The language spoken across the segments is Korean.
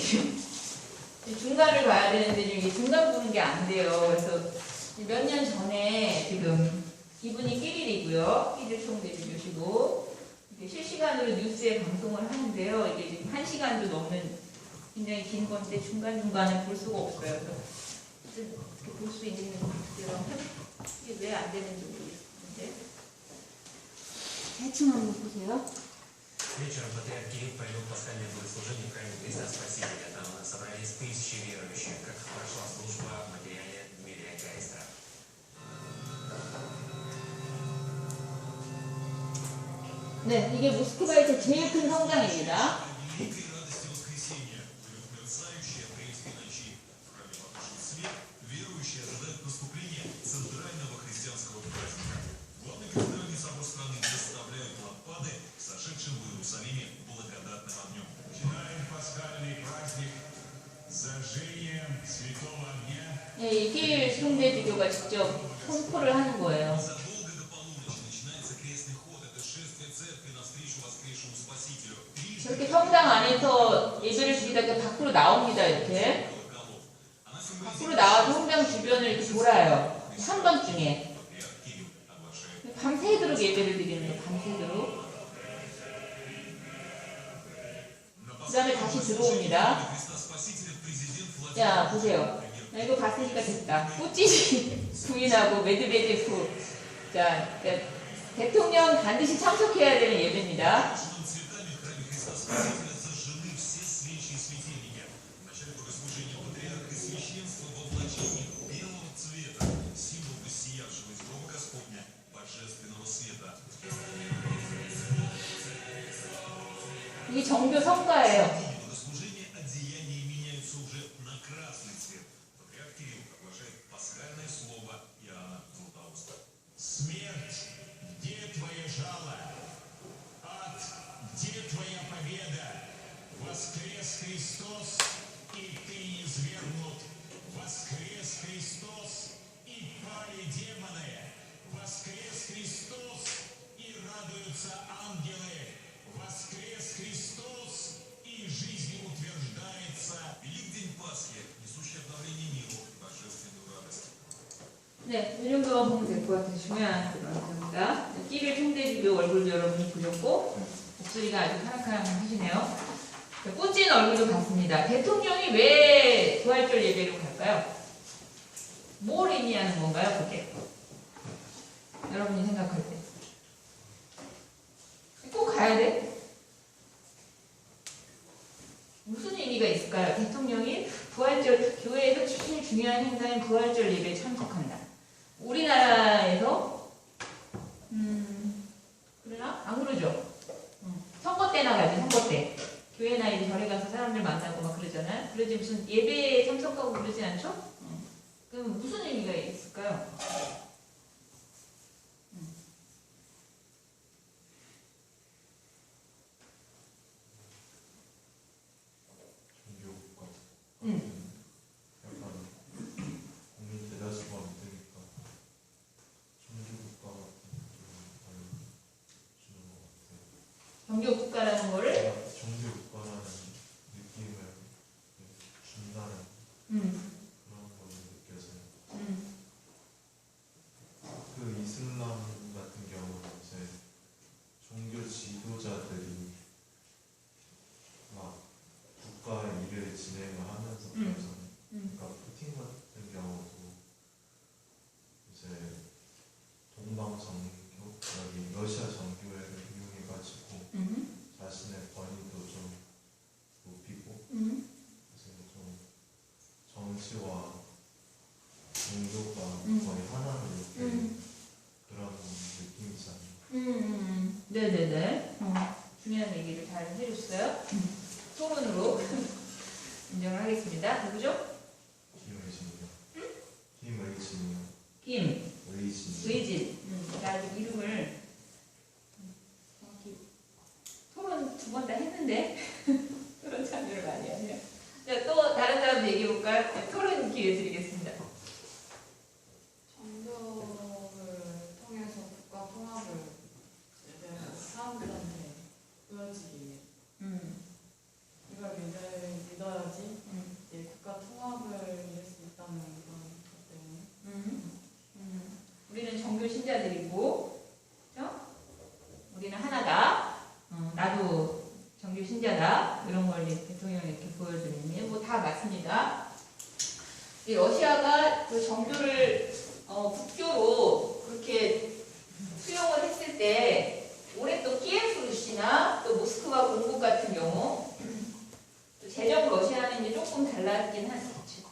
지금 중간을 봐야 되는데 지금 이게 중간 보는 게 안 돼요. 그래서 몇 년 전에 지금 이분이 끼릴이고요. 끼릴 총대주시고 실시간으로 뉴스에 방송을 하는데요. 이게 지금 1시간도 넘는 굉장히 긴 건데 중간중간에 볼 수가 없어요. 그래서 이렇게 볼 수 있는 것들은 이게 왜 안 되는지 모르겠는데 대충 한번 보세요. Вечером патриарх Кирилл провел пасхальное богослужение в храме Христа Спасителя. Там собрались тысячи верующих. Как прошла служба в материале Дмитрия Гайстра. 네, 이게 모스크바에서 제일 큰 성당입니다. 네, 이 끼릴 총대주교가 직접 선포를 하는 거예요. 저렇게 성당 안에서 예배를 드리다가 밖으로 나옵니다. 이렇게 밖으로 나와서 성당 주변을 이렇게 돌아요. 한밤중에 밤새도록 예배를 드리는 거예요. 밤새도록. 그 다음에 다시 들어옵니다. 자, 보세요. 나 이거 봤으니까 됐다. 뿌찌니 부인하고 메드베제프. 자, 그러니까 대통령 반드시 참석해야 되는 예배입니다. 이게 정교 성가예요. 네, 이 정도만 보면 될 것 같아요. 중요한 겁니다. 끼릴 총대주교 얼굴도 여러분이 보셨고 목소리가 아주 카랑카랑하시네요. 꽃진 얼굴도 봤습니다. 대통령이 왜 부활절 예배로 갈까요? 뭘 의미하는 건가요, 그게? 여러분이 생각할 때. 꼭 가야 돼? 무슨 의미가 있을까요? 대통령이 부활절, 교회에서 제일 중요한 행사인 부활절 예배에 참석한다. 우리나라에서 그러나? 안 그러죠? 선거 때나 가지, 선거 때. 교회나 이제 절에 가서 사람들 만나고 막 그러잖아요. 그러지 무슨 예배에 참석하고 그러지 않죠? 그럼 무슨 의미가 있을까요? 정교국가라는 거를 정교국가라는 느낌을 준다는 그런 걸 느껴져요. 그 이슬람 같은 경우는 이제 종교 지도자들이 막 국가 일을 진행을 하면서 그러잖아요. 그러니까 푸틴 같은 경우도 이제 동방 정교, 여기 러시아 정교회를 이용해가지고 자신의 권위도 좀 높이고 그래서 좀 정치와 종교가 거의 하나로 이렇게 그런 느낌이잖아요. 네네네. 중요한 얘기를 잘 해줬어요. 토론으로 인정을 하겠습니다. 누구죠? 김의진이요. 의진. 나 아직 이름을 토론 2번 다 했는데 토론 참여를 많이 하네요. 자, 또 다른 사람 얘기해볼까요? 네, 토론 기회 드리겠습니다. 정교를 통해서 국가 통합을 사람들한테 보여주기 위해 이걸 믿어야지 맞습니다. 이 러시아가 그 정교를 국교로 그렇게 수용을 했을 때 올해 또 키예프 루시나 또 모스크바 공국 같은 경우 또 제정 러시아는 이제 조금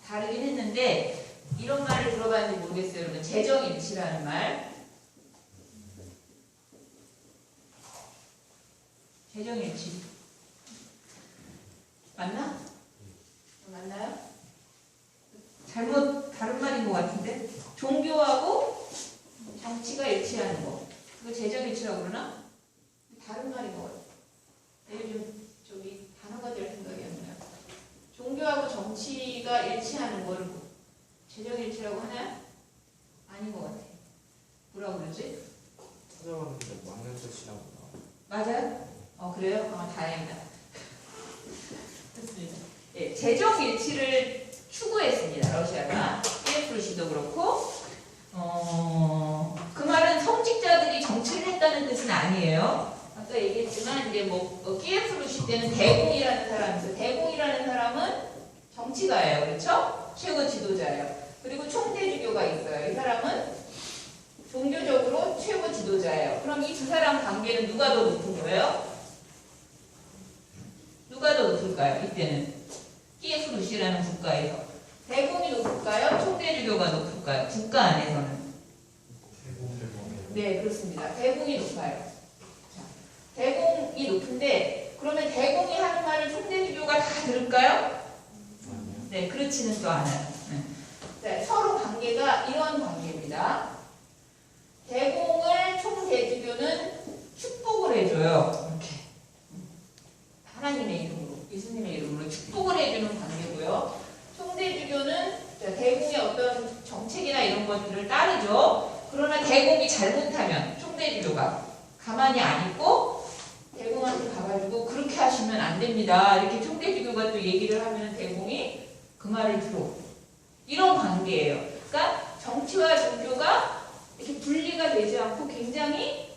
다르긴 했는데 이런 말을 들어봤는지 모르겠어요. 여러분 제정일치라는 말. 제정일치 맞나? 맞나요? 잘못 다른 말인 것 같은데 종교하고 정치가 일치하는 거 그거 제정일치라고 그러나? 다른 말인 것 같아요. 요즘 저기 단어가 될 생각이 안 나요. 종교하고 정치가 일치하는 거를 제정일치라고 하나요? 아닌 것 같아요. 뭐라고 그러지? 찾아봤는데 맞는 뜻이라고 맞아요? 그래요? 다행이다. 좋습니다. 예, 제정일치를 추구했습니다. 러시아가. 키예프루시도 그렇고 그 말은 성직자들이 정치를 했다는 뜻은 아니에요. 아까 얘기했지만 이제 키예프루시 때는 대공이라는 사람이 있어요. 대공이라는 사람은 정치가예요. 그렇죠? 최고 지도자예요. 그리고 총대주교가 있어요. 이 사람은 종교적으로 최고 지도자예요. 그럼 이 두 사람 관계는 누가 더 높은 거예요? 누가 더 높을까요? 이때는 키예프루시라는 국가에서 대공이 높을까요? 총대주교가 높을까요? 국가 안에서는 네, 그렇습니다. 대공이 높아요. 자, 대공이 높은데 그러면 대공이 하는 말을 총대주교가 다 들을까요? 네, 그렇지는 또 않아요. 네. 자, 서로 관계가 이런 관계입니다. 대공을 총대주교는 축복을 해줘요. 이렇게 하나님의 이름으로, 예수님의 이름으로 축복을 해주는 관계고요. 총대주교는 대공의 어떤 정책이나 이런 것들을 따르죠. 그러나 대공이 잘못하면 총대주교가 가만히 안 있고 대공한테 가가지고 그렇게 하시면 안 됩니다. 이렇게 총대주교가 또 얘기를 하면 대공이 그 말을 들어. 이런 관계예요. 그러니까 정치와 종교가 이렇게 분리가 되지 않고 굉장히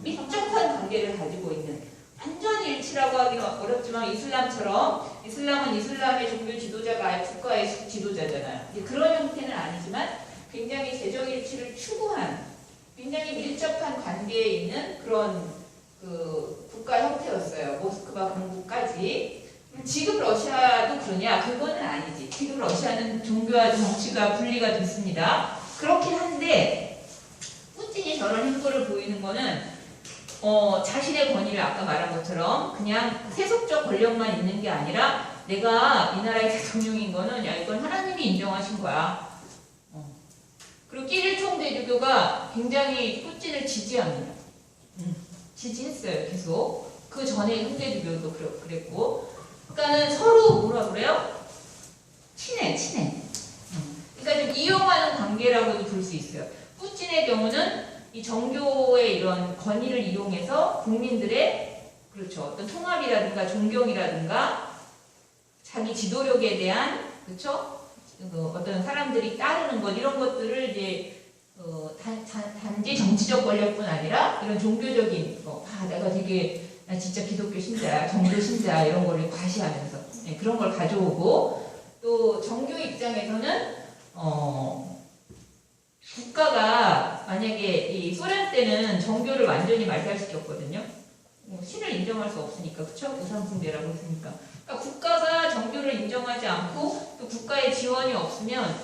밀접한 관계를 가지고 있는 완전히 일치라고 하기는 어렵지만 이슬람은 이슬람의 종교 지도자가 아예 국가의 지도자잖아요. 그런 형태는 아니지만 굉장히 제정일치를 추구한 굉장히 밀접한 관계에 있는 그런 그 국가 형태였어요. 모스크바 공국까지. 지금 러시아도 그러냐? 그거는 아니지. 지금 러시아는 종교와 정치가 분리가 됐습니다. 그렇긴 한데 푸틴이 저런 행보를 보이는 거는 자신의 권위를 아까 말한 것처럼 그냥 세속적 권력만 있는 게 아니라 내가 이 나라의 대통령인 거는 야 이건 하나님이 인정하신 거야. 그리고 키릴 총대주교가 굉장히 푸틴을 지지합니다. 지지했어요. 계속. 그 전에 총대주교도 그랬고 그러니까는 서로 뭐라 그래요? 친해. 그러니까 좀 이용하는 관계라고도 볼 수 있어요. 푸틴의 경우는 이 정교의 이런 권위를 이용해서 국민들의 그렇죠 어떤 통합이라든가 존경이라든가 자기 지도력에 대한 그렇죠 어떤 사람들이 따르는 것 이런 것들을 이제 단지 정치적 권력뿐 아니라 이런 종교적인 내가 되게 나 진짜 기독교 신자야 정교 신자 이런 거를 과시하면서 그런 걸 가져오고 또 정교 입장에서는 국가가 만약에 이 소련 때는 정교를 완전히 말살시켰거든요. 신을 인정할 수 없으니까 그쵸? 우상숭배라고 했으니까. 그러니까 국가가 정교를 인정하지 않고 또 국가의 지원이 없으면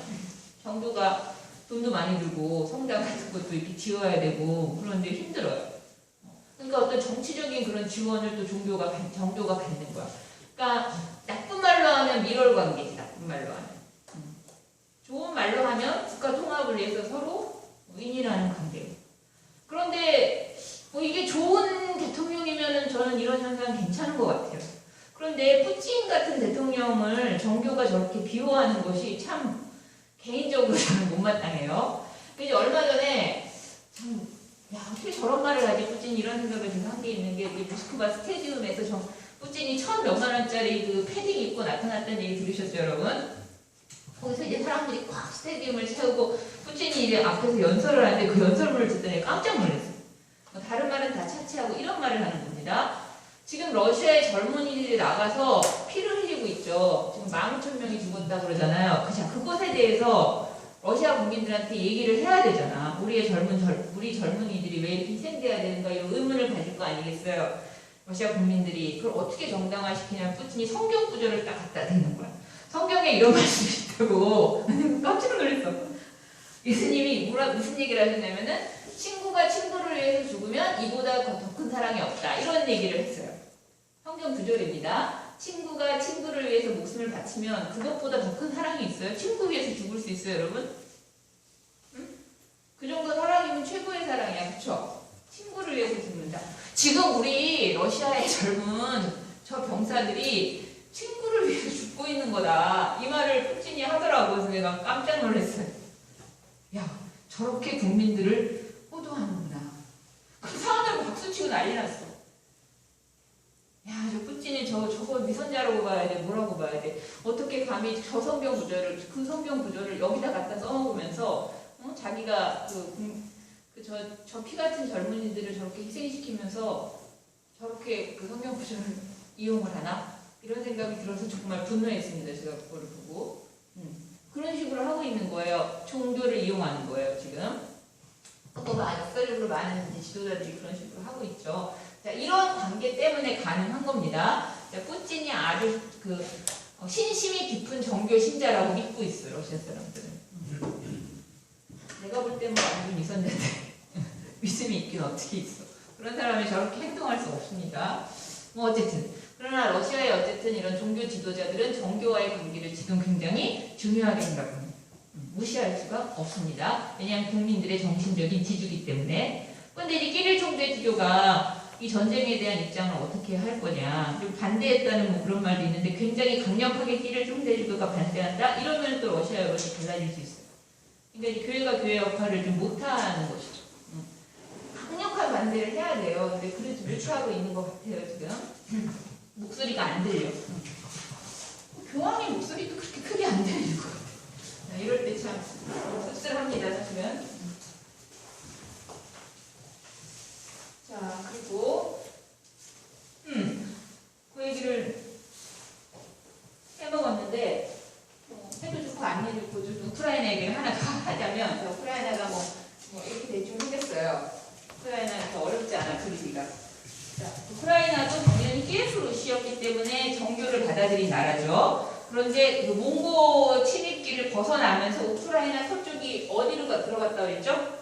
정교가 돈도 많이 들고 성당 같은 것도 이렇게 지어야 되고 그런데 힘들어요. 그러니까 어떤 정치적인 그런 지원을 또 정교가 받는 거야. 그러니까 나쁜 말로 하면 밀월관계지. 나쁜 말로 하면. 좋은 말로 하면 국가 통합을 위해서 서로 윈이라는 관계. 그런데 이게 좋은 대통령이면은 저는 이런 현상 괜찮은 것 같아요. 그런데 푸틴 같은 대통령을 정교가 저렇게 비호하는 것이 참 개인적으로 저는 못마땅해요. 근데 얼마 전에 참 어떻게 저런 말을 하지? 푸틴이 이런 생각을 좀 한 게 있는 게 모스크바 스테디움에서 푸틴이 1,100만 원짜리 그 패딩 입고 나타났다는 얘기 들으셨죠, 여러분? 거기서 이제 사람들이 꽉 스테디움을 채우고 푸틴이 이제 앞에서 연설을 하는데 그 연설문을 듣더니 깜짝 놀랐어요. 다른 말은 다 차치하고 이런 말을 하는 겁니다. 지금 러시아의 젊은이들이 나가서 피를 흘리고 있죠. 있죠. 지금 15,000명이 죽었다 그러잖아요. 자, 그것에 대해서 러시아 국민들한테 얘기를 해야 되잖아. 우리 젊은이들이 왜 이렇게 희생돼야 되는가 이런 의문을 가질 거 아니겠어요. 러시아 국민들이 그걸 어떻게 정당화시키냐면 푸틴이 성경 구절을 딱 갖다 대는 거야. 성경에 이런 말씀이 있다고. 깜짝 놀랐어. 예수님이 무슨 얘기를 하셨냐면은 친구가 친구를 위해서 죽으면 이보다 더 큰 사랑이 없다. 이런 얘기를 했어요. 성경 구절입니다. 친구가 친구를 위해서 목숨을 바치면 그것보다 더 큰 사랑이 있어요? 친구 위해서 죽을 수 있어요, 여러분? 응? 그 정도 사랑이면 최고의 사랑이야, 그쵸? 친구를 위해서 죽는다. 지금 우리 러시아의 젊은 저 병사들이 친구를 위해서 죽고 있는 거다. 이 말을 푸틴이 하더라고. 그래서 내가 깜짝 놀랐어요. 야, 저렇게 국민들을 호도하는구나. 그 사람들 박수치고 난리 났어. 야, 저 푸틴이 저거 위선자라고 봐야 돼. 뭐라고 봐야 돼. 어떻게 감히 저 성경 구절을, 그 성경 구절을 여기다 갖다 써먹으면서, 자기가 저 피 같은 젊은이들을 저렇게 희생시키면서 저렇게 그 성경 구절을 이용을 하나? 이런 생각이 들어서 정말 분노했습니다. 제가 그거를 보고. 그런 식으로 하고 있는 거예요. 종교를 이용하는 거예요, 지금. 또 역사적으로 많은 지도자들이 그런 식으로 하고 있죠. 자, 이런 관계 때문에 가능한 겁니다. 자, 푸틴이 아주 신심이 깊은 종교 신자라고 믿고 있어요, 러시아 사람들은. 내가 볼 때는 완전 미선자인데 믿음이 있긴 어떻게 있어. 그런 사람이 저렇게 행동할 수 없습니다. 뭐 어쨌든 그러나 러시아의 어쨌든 이런 종교 지도자들은 종교와의 관계를 지금 굉장히 중요하게 생각합니다. 무시할 수가 없습니다. 왜냐하면 국민들의 정신적인 지주기 때문에. 그런데 이 끼릴 총재 지도가 이 전쟁에 대한 입장을 어떻게 할 거냐. 좀 반대했다는 뭐 그런 말도 있는데 굉장히 강력하게 끼릴 총재 지도가 반대한다. 이러면 또 러시아 여론이 달라질 수 있어요. 그러니까 이제 교회가 교회 역할을 좀 못하는 것이죠. 강력한 반대를 해야 돼요. 근데 그래도 못하고 있는 것 같아요, 지금. 목소리가 안 들려. 교황의 목소리도 그렇게 크게 안 들리는 것 같아요. 이럴 때 참 씁쓸합니다, 사실은. 자, 그리고 그 얘기를 해먹었는데 해도 좋고 안 해도 좋고 좀 우크라이나 얘기를 하나 더 하자면 우크라이나가 뭐 이렇게 대충 생겼어요. 우크라이나는 더 어렵지 않아, 그리기가. 자, 우크라이나도 당연히 키예프 루시였기 때문에 정교를 받아들인 나라죠. 그런데 그 몽고 침입기를 벗어나면서 우크라이나 서쪽이 어디로 들어갔다고 그랬죠?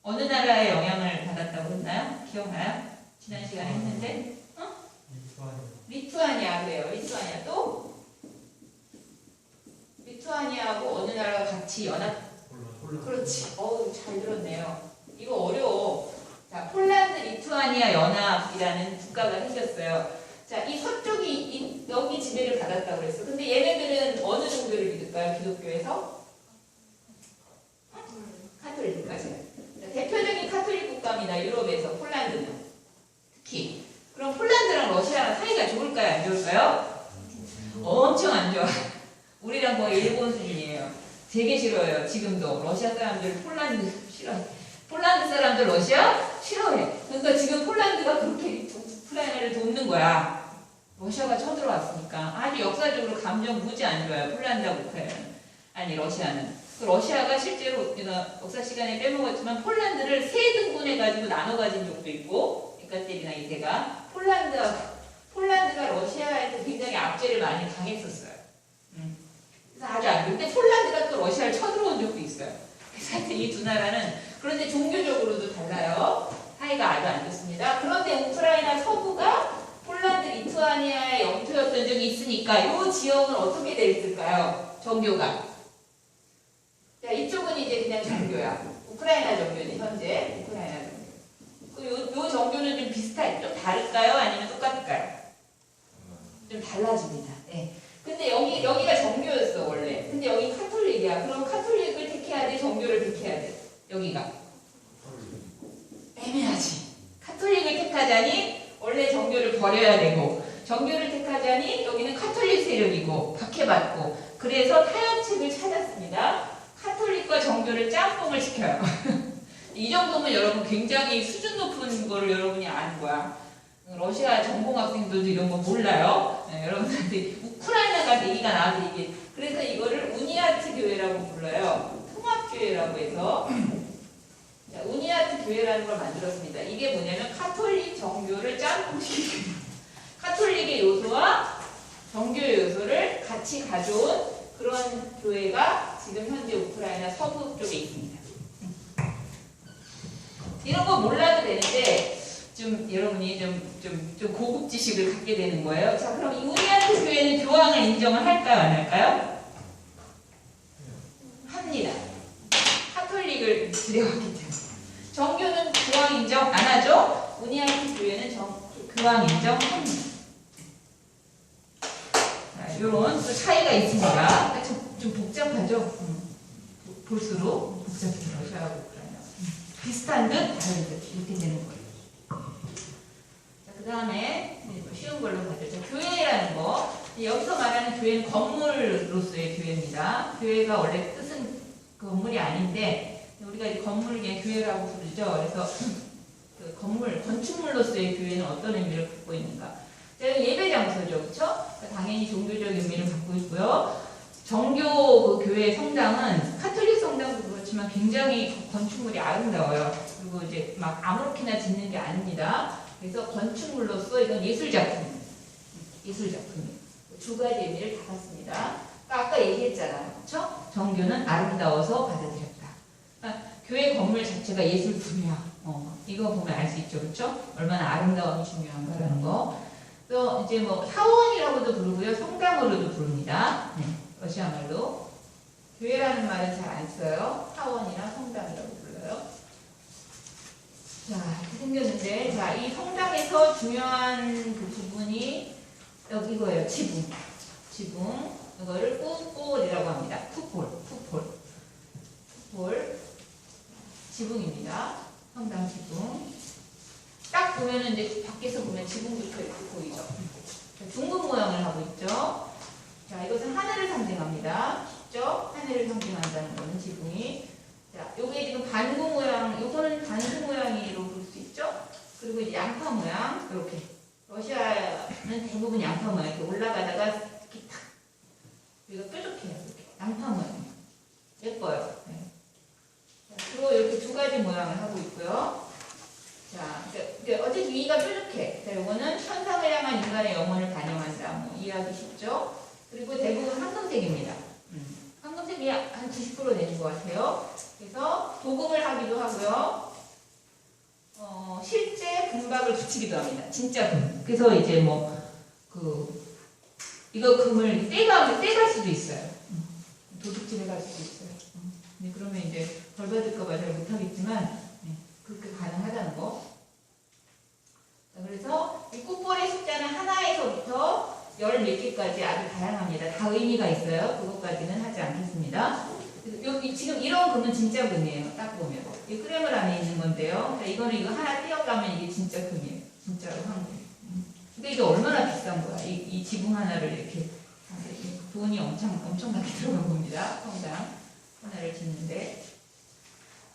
어느 나라의 영향을 받았다고 했나요? 기억나요? 지난 시간에 했는데? 리투아니아 그래요. 리투아니아 또? 리투아니아하고 어느 나라가 같이 연합? 그렇지. 어우, 잘 들었네요. 이거 어려워. 자, 폴란드 리투아니아 연합이라는 국가가 생겼어요. 자, 이 서쪽이 여기 지배를 받았다고 그랬어. 근데 얘네들은 어느 종교를 믿을까요? 기독교에서? 카톨릭, 맞아요. 대표적인 카톨릭 국가입니다. 유럽에서 폴란드는 특히. 그럼 폴란드랑 러시아랑 사이가 좋을까요? 안 좋을까요? 엄청 안 좋아. 우리랑 거의 일본 수준이에요. 되게 싫어요. 지금도 러시아 사람들 폴란드 싫어해. 폴란드 사람들 러시아 싫어해. 그러니까 지금 폴란드가 그렇게 우크라이나를 돕는 거야. 러시아가 쳐들어왔으니까. 아주 역사적으로 감정 무지 안 좋아요. 폴란드하고 우크라이나는. 아니 러시아는. 그 러시아가 실제로 우리가 역사 시간에 빼먹었지만 폴란드를 세 등분해가지고 나눠 가진 적도 있고, 에카테리나 2세가 폴란드가 러시아에서 굉장히 압제를 많이 당했었어요. 그래서 아주 안 좋은데 폴란드가 또 러시아를 쳐들어온 적도 있어요. 그래서 하여튼 이 두 나라는 그런데 종교적으로도 달라요. 사이가 아주 안 좋습니다. 그런데 우크라이나 서부가 폴란드 리투아니아의 영토였던 적이 있으니까 이 지역은 어떻게 돼 있을까요? 종교가. 자, 이쪽은 이제 그냥 종교야. 우크라이나 종교지, 현재. 우크라이나 종교. 요 종교는 좀 비슷할, 좀 다를까요? 아니면 똑같을까요? 좀 달라집니다. 네. 근데 여기가 종교였어, 원래. 근데 여기 카톨릭이야. 그럼 카톨릭을 택해야 돼? 종교를 택해야 돼? 여기가. 애매하지. 카톨릭을 택하자니 원래 종교를 버려야 되고, 종교를 택하자니 여기는 카톨릭 세력이고, 박해받고, 그래서 타협책을 찾았습니다. 카톨릭과 종교를 짬뽕을 시켜요. 이 정도면 여러분 굉장히 수준 높은 거를 여러분이 아는 거야. 러시아 전공 학생들도 이런 거 몰라요. 네, 여러분한테 우크라이나가 잠깐 얘기가 나와서 이게 그래서 이거를 우니아트 교회라고 불러요. 통합교회라고 해서. 자, 우니아트 교회라는 걸 만들었습니다. 이게 뭐냐면 카톨릭 정교를 짬뽕시키는 카톨릭의 요소와 정교의 요소를 같이 가져온 그런 교회가 지금 현재 우크라이나 서부 쪽에 있습니다. 이런 거 몰라도 되는데 좀 여러분이 좀 고급 지식을 갖게 되는 거예요. 자, 그럼 이 우니아트 교회는 교황을 인정을 할까요, 안 할까요? 합니다. 카톨릭을 들여왔기 때문에. 정교는 교황 인정 안 하죠? 우니아트 교회는 교황 인정합니다. 이런 또 차이가 있습니다. 좀 복잡하죠? 볼수록 복잡해요. 러시아하고 우크라이나. 비슷한 듯 다른 듯 이렇게 되는 거예요. 자, 그 다음에 쉬운 걸로 가죠. 자, 교회라는 거. 여기서 말하는 교회는 건물로서의 교회입니다. 교회가 원래 뜻은 건물이 아닌데 우리가 이제 건물을 그냥 교회라고 부르죠. 그래서 그 건물, 건축물로서의 교회는 어떤 의미를 갖고 있는가? 예배 장소죠, 그렇죠? 당연히 종교적 의미를 갖고 있고요. 정교 그 교회 성당은 카톨릭 성당도 그렇지만 굉장히 건축물이 아름다워요. 그리고 이제 막 아무렇게나 짓는 게 아닙니다. 그래서 건축물로서 이건 예술 작품, 두 가지 의미를 다 갖습니다. 아까 얘기했잖아요, 그렇죠? 정교는 아름다워서 받아들였다. 그러니까 교회 건물 자체가 예술품이야. 이거 보면 알 수 있죠, 그렇죠? 얼마나 아름다움이 중요한가라는 거. 또 이제 뭐 사원이라고도 부르고요, 성당으로도 부릅니다. 러시아 말로 교회라는 말은 잘 안 써요. 사원이나 성당이라고 불러요. 자, 이렇게 생겼는데, 자, 이 성당에서 중요한 그 부분이 여기 이거예요. 지붕. 이거를 쿠폴이라고 합니다. 쿠폴. 지붕입니다. 성당 지붕. 딱 보면은 이제 밖에서 보면 지붕부터 이렇게 보이죠. 둥근 모양을 하고 있죠. 자, 이것은 하늘을 상징합니다. 쉽죠? 하늘을 상징한다는 거는 지붕이. 자, 요게 지금 반구 모양, 요거는 반구 모양으로 볼 수 있죠? 그리고 이제 양파 모양, 이렇게. 러시아는 대부분 양파 모양, 이렇게 올라가다가 이렇게 탁. 여기가 뾰족해요, 이렇게. 양파 모양. 예뻐요. 네. 자, 그리고 이렇게 두 가지 모양을 하고 있고요. 자, 어쨌든 위가 뾰족해. 자, 요거는 천상을 향한 인간의 영혼을 반영한다. 뭐, 이해하기 쉽죠? 그리고 대부분 황금색입니다. 황금색이 한 90% 되는 것 같아요. 그래서 도금을 하기도 하고요. 실제 금박을 붙이기도 합니다. 진짜 금. 그래서 이제 이거 금을 떼갈 수도 있어요. 도둑질해 갈 수도 있어요. 근데 그러면 이제 벌 받을까봐 잘 못하겠지만, 그렇게 가능하다는 거. 자, 그래서 이 쿠폴의 숫자는 하나에서부터 열 몇 개까지 아주 다양합니다. 다 의미가 있어요. 그것까지는 하지 않겠습니다. 여기 지금 이런 금은 진짜 금이에요. 딱 보면. 이 크레물 안에 있는 건데요. 이거는 이거 하나 떼어가면 이게 진짜 금이에요. 진짜로 황금. 근데 이게 얼마나 비싼 거야. 이 지붕 하나를 이렇게 돈이 엄청나게 들어간 겁니다. 성당 하나를 짓는데.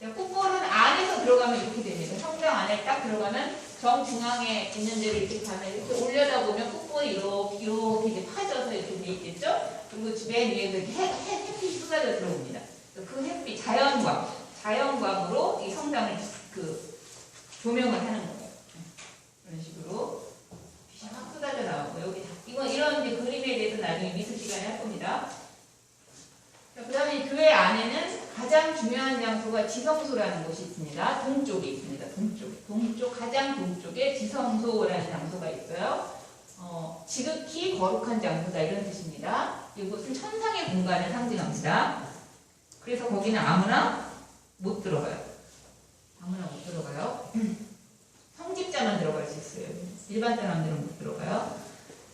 자, 쿠폴은 안에서 들어가면 이렇게 됩니다. 성당 안에 딱 들어가면 정중앙에 있는 데를 이렇게 가면 이렇게 올려다 보면 쿠폴이 이렇게 이제 파져서 이렇게 돼 있겠죠? 그리고 맨 위에 햇빛이 쏟아져 들어옵니다. 그 햇빛, 자연광으로 이 성당을 조명을 하는 거예요. 이런 식으로 빛이 확 쏟아져 나오고 여기 이런 이제 그림에 대해서 나중에 미술 시간에 할 겁니다. 그 다음에 교회 안에는 가장 중요한 장소가 지성소라는 곳이 있습니다. 동쪽에 있습니다. 가장 동쪽에 지성소라는 장소가 있어요. 지극히 거룩한 장소다 이런 뜻입니다. 이곳은 천상의 공간을 상징합니다. 그래서 거기는 아무나 못 들어가요. 성직자만 들어갈 수 있어요. 일반 사람들은 못 들어가요.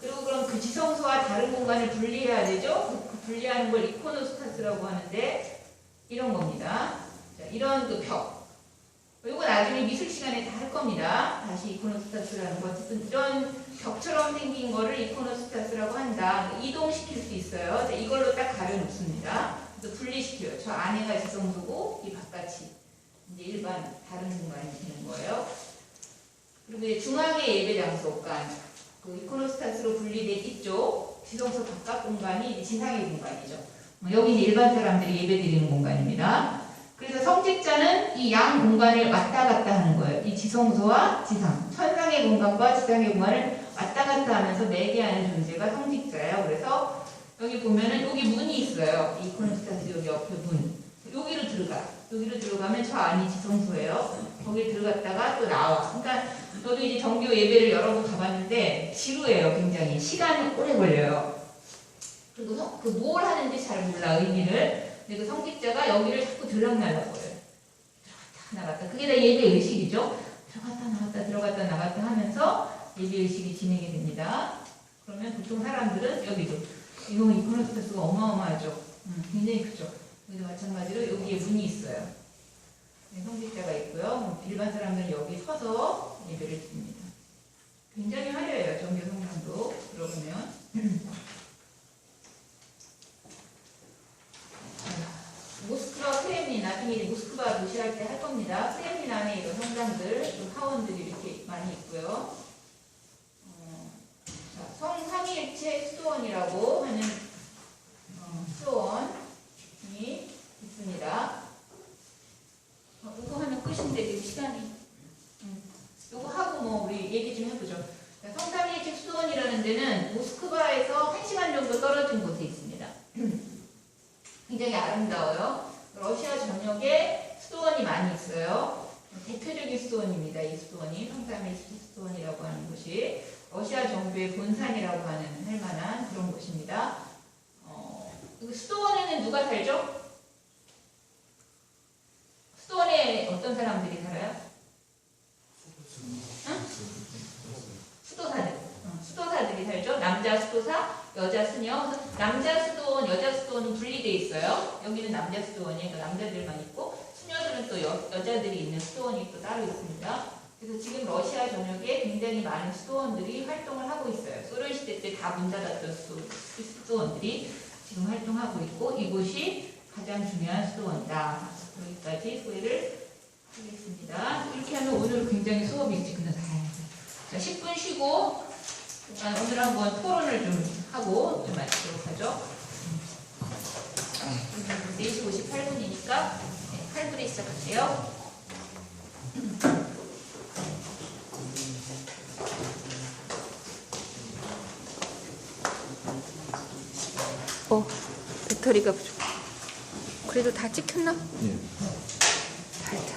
그리고 그럼 그 지성소와 다른 공간을 분리해야 되죠? 그 분리하는 걸 이코노스타스라고 하는데 이런 겁니다. 자, 이런 그 벽. 이거 나중에 미술 시간에 다 할 겁니다. 다시 이코노스타스라는 거. 어쨌든 이런 벽처럼 생긴 거를 이코노스타스라고 한다. 이동시킬 수 있어요. 자, 이걸로 딱 가려놓습니다. 그래서 분리시켜요. 저 안에가 지성소고 이 바깥이 이제 일반 다른 공간이 되는 거예요. 그리고 이제 중앙의 예배 장소, 그 이코노스타스로 분리된 이쪽 지성소 바깥 공간이 이제 지상의 공간이죠. 여기는 일반 사람들이 예배드리는 공간입니다. 그래서 성직자는 이 양 공간을 왔다 갔다 하는 거예요. 이 지성소와 지상, 천상의 공간과 지상의 공간을 왔다 갔다 하면서 매개하는 존재가 성직자예요. 그래서 여기 보면은 여기 문이 있어요. 이 이코노스타스 여기 옆에 문. 여기로 들어가. 여기로 들어가면 저 안이 지성소예요. 거기 들어갔다가 또 나와. 그러니까 저도 이제 정교 예배를 여러 번 가봤는데 지루해요. 굉장히 시간이 오래 걸려요. 그리고 그 뭘 하는지 잘 몰라 의미를. 근데 그 성직자가 여기를 자꾸 들락날락거려요. 들어갔다 나갔다. 그게 다 예배 의식이죠. 들어갔다 나갔다 하면서 예배 의식이 진행이 됩니다. 그러면 보통 사람들은 여기도 이거 이코노스타스가 어마어마하죠. 굉장히 크죠. 여기도 마찬가지로 여기에 문이 있어요. 네, 성직자가 있고요. 일반 사람들은 여기 서서 예배를 드립니다. 굉장히 화려해요. 정교 성당도 들어보면. 모스크바, 크렘린, 나중에 이제 모스크바 도시할 때 할 겁니다. 크렘린 안에 이런 성당들, 사원들이 이렇게 많이 있고요. 자, 성삼위일체 수도원이라고 하는 수도원이 있습니다. 이거 하면 끝인데 지금 시간이. 이거 하고 뭐 우리 얘기 좀 해보죠. 자, 성삼위일체 수도원이라는 데는 모스크바에서 1시간 정도 떨어진 곳에 있습니다. 굉장히 아름다워요. 러시아 전역에 수도원이 많이 있어요. 대표적인 수도원입니다. 이 수도원이 성삼위일체 수도원이라고 하는 곳이 러시아 정부의 본산이라고 하는 할 만한 그런 곳입니다. 수도원에는 누가 살죠? 수도원에 어떤 사람들이 살아요? 응? 수도사들. 수도사들이 살죠. 남자 수도사, 여자 수녀. 남자 수도원, 여자 수도원은 분리되어 있어요. 여기는 남자 수도원이니까 남자들만 있고 수녀들은 또 여자들이 있는 수도원이 또 따로 있습니다. 그래서 지금 러시아 전역에 굉장히 많은 수도원들이 활동을 하고 있어요. 소련 시대 때 다 문 닫았던 수도원들이 지금 활동하고 있고 이곳이 가장 중요한 수도원이다. 여기까지 소개를 하겠습니다. 이렇게 하면 오늘 굉장히 수업이 일찍 끝나서 자, 10분 쉬고 오늘 한번 토론을 좀 하고 좀 마치도록 하죠. 4시 58분이니까 8분에 시작할게요. 배터리가 부족해. 그래도 다 찍혔나? 예. 잘 자.